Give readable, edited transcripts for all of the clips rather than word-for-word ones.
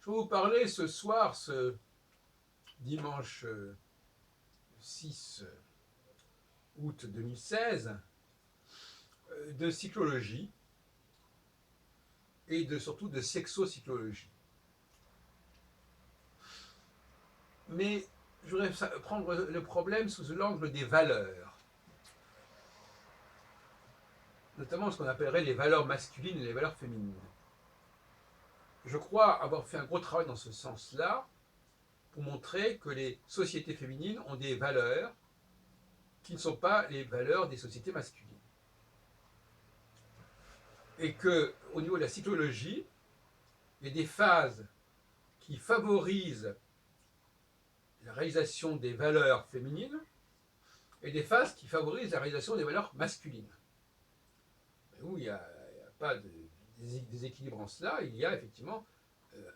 Je vais vous parler ce soir, ce dimanche 6 août 2016, de cyclologie et surtout de sexocyclologie. Mais je voudrais prendre le problème sous l'angle des valeurs, notamment ce qu'on appellerait les valeurs masculines et les valeurs féminines. Je crois avoir fait un gros travail dans ce sens-là pour montrer que les sociétés féminines ont des valeurs qui ne sont pas les valeurs des sociétés masculines. Et qu'au niveau de la cyclologie, il y a des phases qui favorisent la réalisation des valeurs féminines et des phases qui favorisent la réalisation des valeurs masculines. Et où il n'y a pas de déséquilibre en cela, il y a effectivement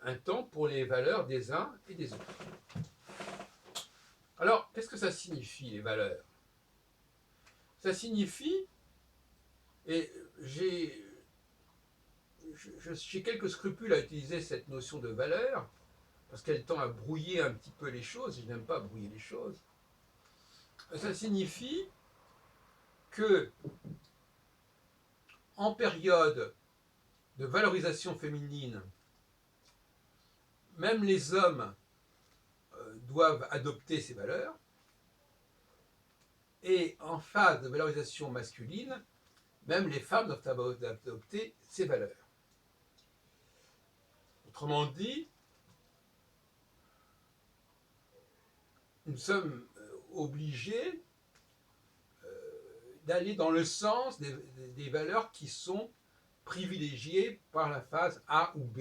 un temps pour les valeurs des uns et des autres. Alors, qu'est-ce que ça signifie, les valeurs? Ça signifie, et j'ai quelques scrupules à utiliser cette notion de valeur, parce qu'elle tend à brouiller un petit peu les choses, et je n'aime pas brouiller les choses. Ça signifie que, en période de valorisation féminine, même les hommes doivent adopter ces valeurs, et en phase de valorisation masculine, même les femmes doivent adopter ces valeurs. Autrement dit, nous sommes obligés d'aller dans le sens des valeurs qui sont privilégiées par la phase A ou B.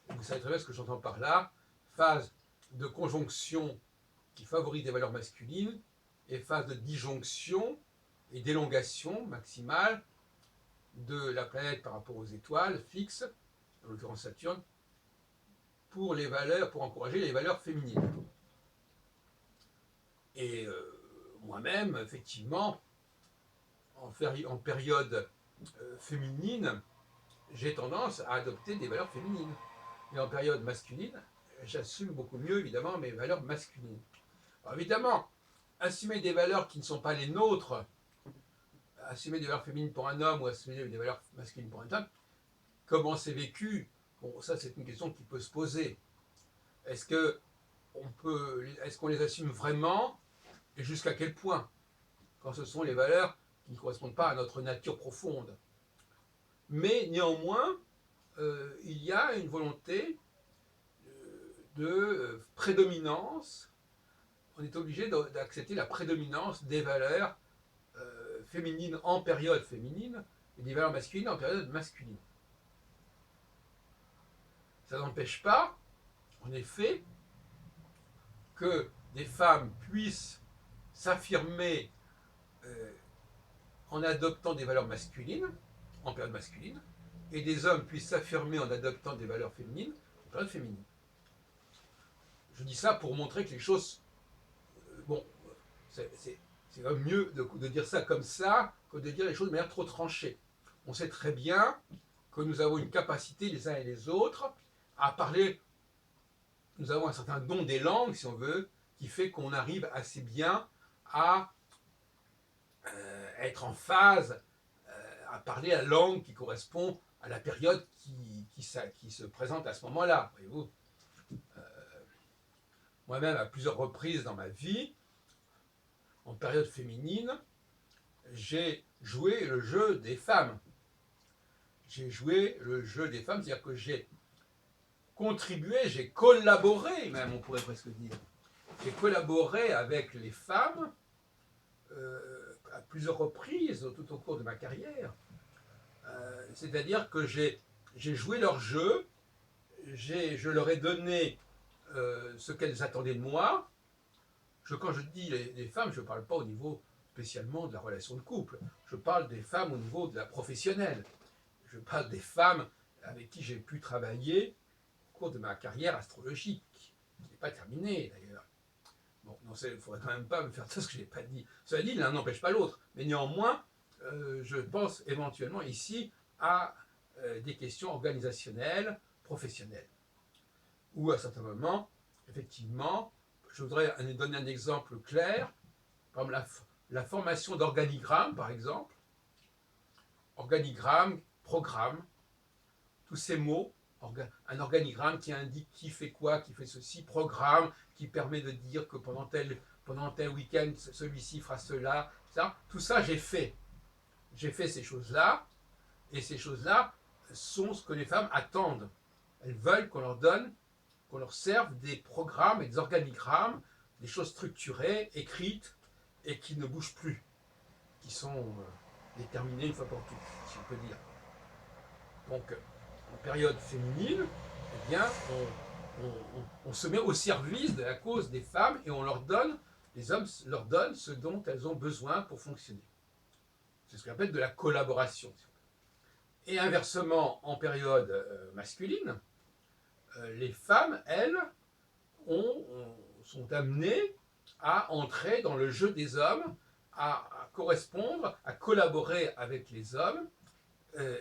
Vous savez très bien ce que j'entends par là. Phase de conjonction qui favorise des valeurs masculines et phase de disjonction et d'élongation maximale de la planète par rapport aux étoiles fixes, en l'occurrence Saturne, pour encourager les valeurs féminines. Et moi-même, effectivement, en période féminine, j'ai tendance à adopter des valeurs féminines. Et en période masculine, j'assume beaucoup mieux, évidemment, mes valeurs masculines. Alors, évidemment, assumer des valeurs qui ne sont pas les nôtres, assumer des valeurs féminines pour un homme ou assumer des valeurs masculines pour un homme, comment c'est vécu? Bon, ça, c'est une question qui peut se poser. Est-ce qu'on les assume vraiment et jusqu'à quel point, quand ce sont les valeurs qui ne correspondent pas à notre nature profonde? Mais néanmoins, il y a une volonté de prédominance. On est obligé d'accepter la prédominance des valeurs féminines en période féminine et des valeurs masculines en période masculine. Ça n'empêche pas, en effet, que des femmes puissent s'affirmer en adoptant des valeurs masculines, en période masculine, et des hommes puissent s'affirmer en adoptant des valeurs féminines, en période féminine. Je dis ça pour montrer que les choses... bon, c'est quand même mieux de dire ça comme ça que de dire les choses de manière trop tranchée. On sait très bien que nous avons une capacité, les uns et les autres, à parler... Nous avons un certain don des langues, si on veut, qui fait qu'on arrive assez bien à être en phase, à parler la langue qui correspond à la période qui se présente à ce moment-là. Voyez-vous, moi-même, à plusieurs reprises dans ma vie, en période féminine, j'ai joué le jeu des femmes. J'ai joué le jeu des femmes, c'est-à-dire que j'ai contribué, j'ai collaboré, même on pourrait presque dire. J'ai collaboré avec les femmes à plusieurs reprises tout au cours de ma carrière. C'est-à-dire que j'ai joué leur jeu, je leur ai donné ce qu'elles attendaient de moi. Quand je dis les femmes, je ne parle pas au niveau spécialement de la relation de couple. Je parle des femmes au niveau de la professionnelle. Je parle des femmes avec qui j'ai pu travailler au cours de ma carrière astrologique, qui n'est pas terminée d'ailleurs. Bon, il ne faudrait quand même pas me faire tout ce que je n'ai pas dit. Cela dit, l'un n'empêche pas l'autre. Mais néanmoins, je pense éventuellement ici à des questions organisationnelles, professionnelles. Ou à certains moments, effectivement, je voudrais donner un exemple clair, comme la formation d'organigrammes, par exemple. Organigramme, programme, tous ces mots, un organigramme qui indique qui fait quoi, qui fait ceci, programme qui permet de dire que pendant tel week-end, celui-ci fera cela, ça. Tout ça, j'ai fait. J'ai fait ces choses-là, et ces choses-là sont ce que les femmes attendent. Elles veulent qu'on leur donne, qu'on leur serve des programmes et des organigrammes, des choses structurées, écrites, et qui ne bougent plus, qui sont déterminées une fois pour toutes, si on peut dire. Donc, en période féminine, eh bien, on se met au service de la cause des femmes et on leur donne, les hommes leur donnent ce dont elles ont besoin pour fonctionner. C'est ce qu'on appelle de la collaboration. Et inversement, en période masculine, les femmes, elles, sont amenées à entrer dans le jeu des hommes, à correspondre, à collaborer avec les hommes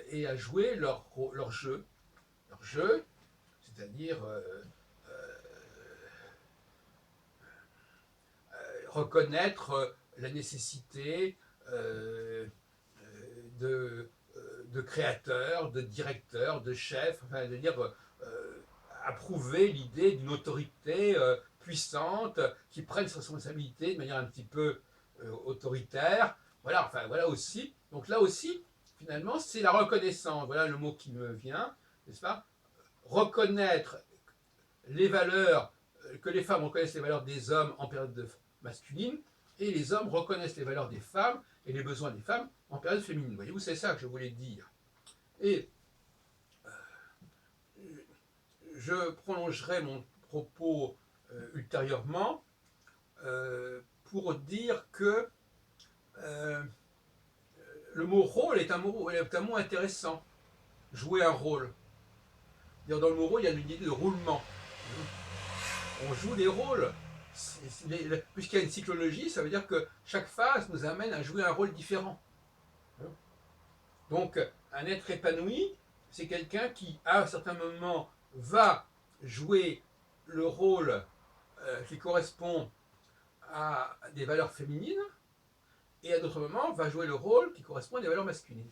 et à jouer leur jeu. Leur jeu, c'est-à-dire reconnaître la nécessité de créateurs, de directeurs, de chefs, enfin, de dire approuver l'idée d'une autorité puissante qui prenne ses responsabilités de manière un petit peu autoritaire. Voilà, enfin voilà aussi. Donc là aussi, finalement, c'est la reconnaissance. Voilà le mot qui me vient, n'est-ce pas? Reconnaître les valeurs, que les femmes reconnaissent les valeurs des hommes en période masculine, et les hommes reconnaissent les valeurs des femmes et les besoins des femmes en période féminine. Voyez-vous, c'est ça que je voulais dire. Et je prolongerai mon propos ultérieurement pour dire que le mot rôle est un mot intéressant. Jouer un rôle. Dans le mot rôle, il y a une idée de roulement. On joue des rôles. Puisqu'il y a une cyclologie, ça veut dire que chaque phase nous amène à jouer un rôle différent. Donc, un être épanoui, c'est quelqu'un qui, à un certain moment, va jouer le rôle qui correspond à des valeurs féminines, et à d'autres moments, va jouer le rôle qui correspond à des valeurs masculines.